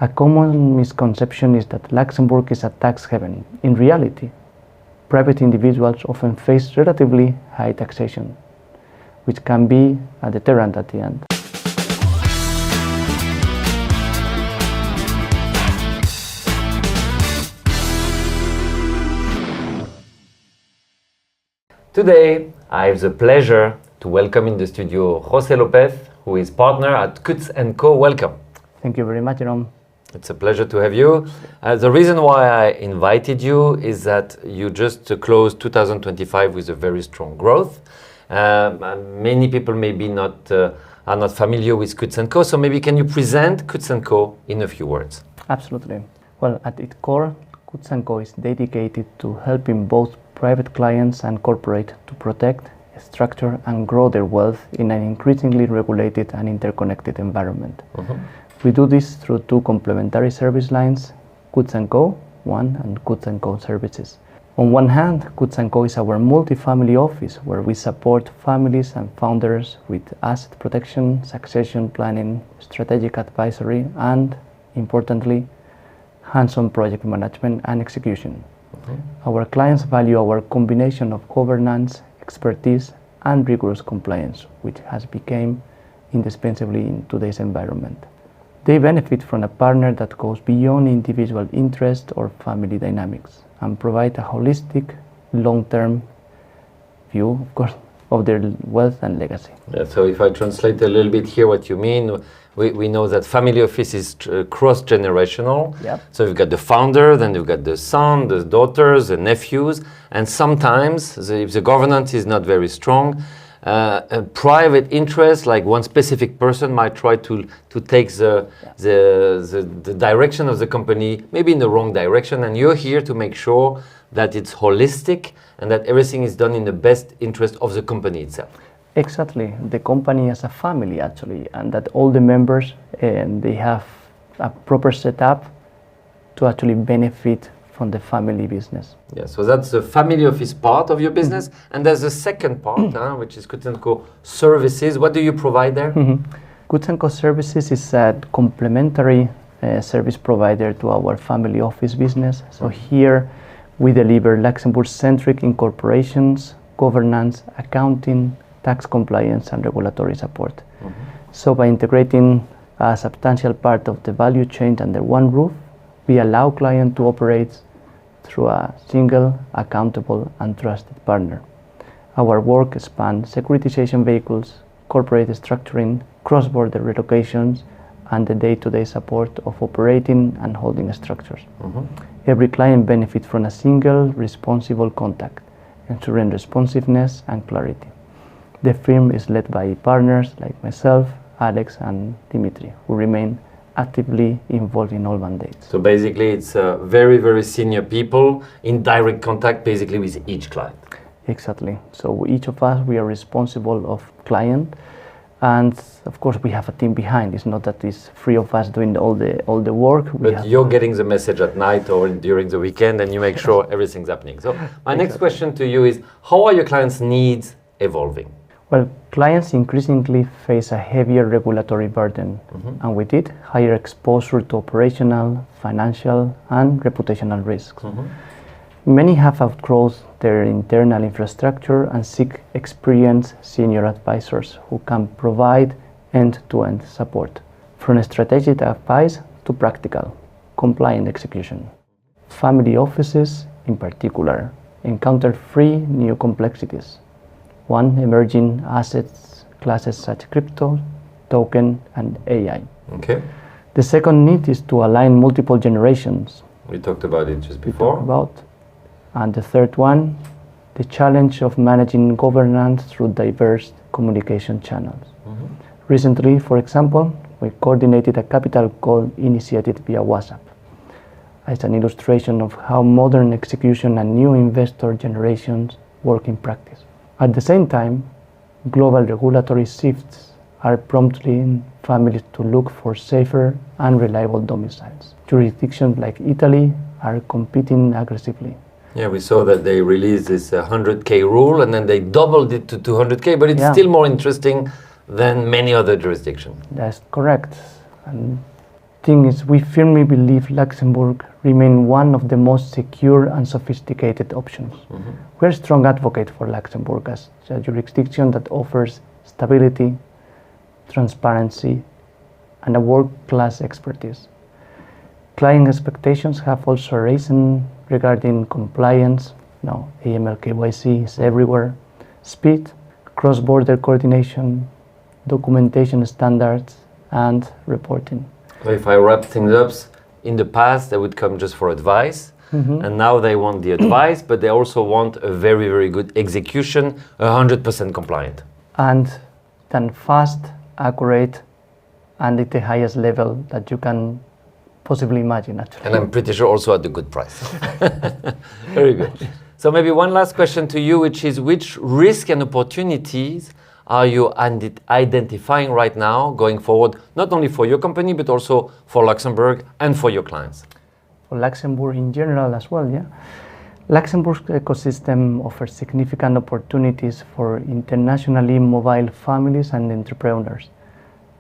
A common misconception is that Luxembourg is a tax haven. In reality, private individuals often face relatively high taxation, which can be a deterrent at the end. Today, I have the pleasure to welcome in the studio José López, who is partner at Kuts & Co. Welcome. Thank you very much, Jerome. It's a pleasure to have you. The reason why I invited you is that you just closed 2025 with a very strong growth. Many people maybe are not familiar with Kuts & Co. So maybe can you present Kuts & Co. in a few words? Absolutely. Well, at its core, Kuts & Co. is dedicated to helping both private clients and corporate to protect, structure, and grow their wealth in an increasingly regulated and interconnected environment. We do this through two complementary service lines, Kuts & Co. One and Kuts & Co. Services. On one hand, Kuts & Co. is our multi-family office where we support families and founders with asset protection, succession planning, strategic advisory, and, importantly, hands-on project management and execution. Our clients value our combination of governance, expertise, and rigorous compliance, which has become indispensably in today's environment. They benefit from a partner that goes beyond individual interest or family dynamics and provide a holistic, long-term view, of course, of their wealth and legacy. Yeah, so if I translate a little bit here what you mean, we know that family office is cross-generational. Yep. So you've got the founder, then you've got the son, the daughters, the nephews, and sometimes if the governance is not very strong, a private interest, like one specific person might try to take the direction of the company, maybe in the wrong direction, and you're here to make sure that it's holistic and that everything is done in the best interest of the company itself. Exactly, the company as a family actually, and that all the members they have a proper setup to actually benefit from the family business. Yeah, so that's the family office part of your business, and there's a second part, which is Kuts & Co. Services. What do you provide there? Kuts & Co. Services is a complementary service provider to our family office business. So here we deliver Luxembourg-centric incorporations, governance, accounting, tax compliance, and regulatory support. So by integrating a substantial part of the value chain under one roof, we allow clients to operate through a single, accountable, and trusted partner. Our work spans securitization vehicles, corporate structuring, cross-border relocations, and the day-to-day support of operating and holding structures. Every client benefits from a single, responsible contact, ensuring responsiveness and clarity. The firm is led by partners like myself, Alex, and Dimitri, who remain actively involved in all mandates. So basically it's very, very senior people in direct contact basically with each client. Exactly. So each of us, we are responsible of client, and of course we have a team behind. It's not that it's three of us doing all the work. But you're getting the message at night or during the weekend and you make sure everything's happening. So my next question to you is, how are your clients' needs evolving? Well, clients increasingly face a heavier regulatory burden, and with it, higher exposure to operational, financial, and reputational risks. Many have outgrown their internal infrastructure and seek experienced senior advisors who can provide end-to-end support, from strategic advice to practical, compliant execution. Family offices, in particular, encounter three new complexities. One, emerging assets classes such as crypto, token, and AI. Okay. The second need is to align multiple generations. We talked about it just before. And the third one, the challenge of managing governance through diverse communication channels. Recently, for example, we coordinated a capital call initiated via WhatsApp as an illustration of how modern execution and new investor generations work in practice. At the same time, global regulatory shifts are prompting families to look for safer and reliable domiciles. Jurisdictions like Italy are competing aggressively. Yeah, we saw that they released this 100K rule and then they doubled it to 200K, but it's still more interesting than many other jurisdictions. That's correct. And Thing is, we firmly believe Luxembourg remain one of the most secure and sophisticated options. We're a strong advocate for Luxembourg as a jurisdiction that offers stability, transparency, and a world-class expertise. Client expectations have also risen regarding compliance. Now, AML KYC is everywhere. Speed, cross-border coordination, documentation standards, and reporting. So if I wrap things up, in the past they would come just for advice, and now they want the advice, but they also want a very, very good execution, 100% compliant. And then fast, accurate, and at the highest level that you can possibly imagine, actually. And I'm pretty sure also at a good price. Very good. So maybe one last question to you, which is which risk and opportunities are you identifying right now going forward, not only for your company, but also for Luxembourg and for your clients? For Luxembourg in general as well, yeah. Luxembourg's ecosystem offers significant opportunities for internationally mobile families and entrepreneurs.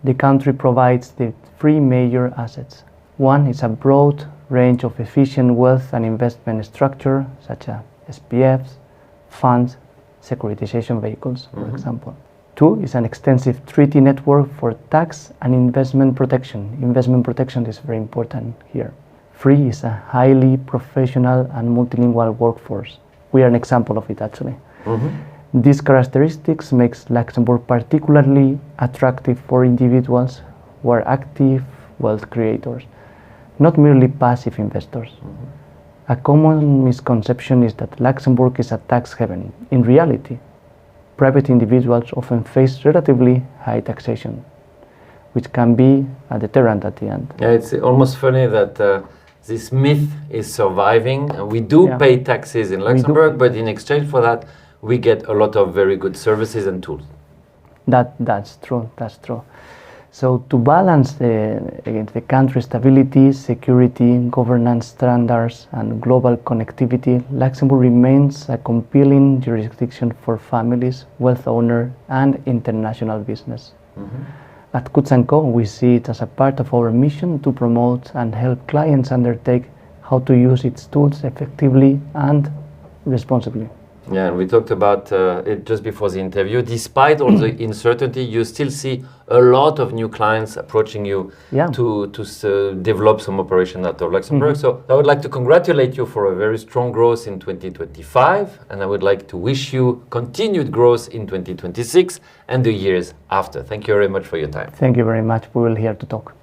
The country provides the three major assets. One is a broad range of efficient wealth and investment structure, such as SPFs, funds, securitization vehicles, for example. Two is an extensive treaty network for tax and investment protection. Investment protection is very important here. Three is a highly professional and multilingual workforce. We are an example of it, actually. These characteristics makes Luxembourg particularly attractive for individuals who are active wealth creators, not merely passive investors. A common misconception is that Luxembourg is a tax haven. In reality, private individuals often face relatively high taxation, which can be a deterrent at the end. Yeah, it's almost funny that this myth is surviving. We do pay taxes in Luxembourg, but in exchange for that, we get a lot of very good services and tools. That's true. So to balance the country's stability, security, governance standards, and global connectivity, Luxembourg remains a compelling jurisdiction for families, wealth owners, and international business. At Kuts & Co, we see it as a part of our mission to promote and help clients undertake how to use its tools effectively and responsibly. Yeah, and we talked about it just before the interview. Despite all the uncertainty, you still see a lot of new clients approaching you to develop some operation out of Luxembourg. So I would like to congratulate you for a very strong growth in 2025, and I would like to wish you continued growth in 2026 and the years after. Thank you very much for your time. Thank you very much. We will here to talk.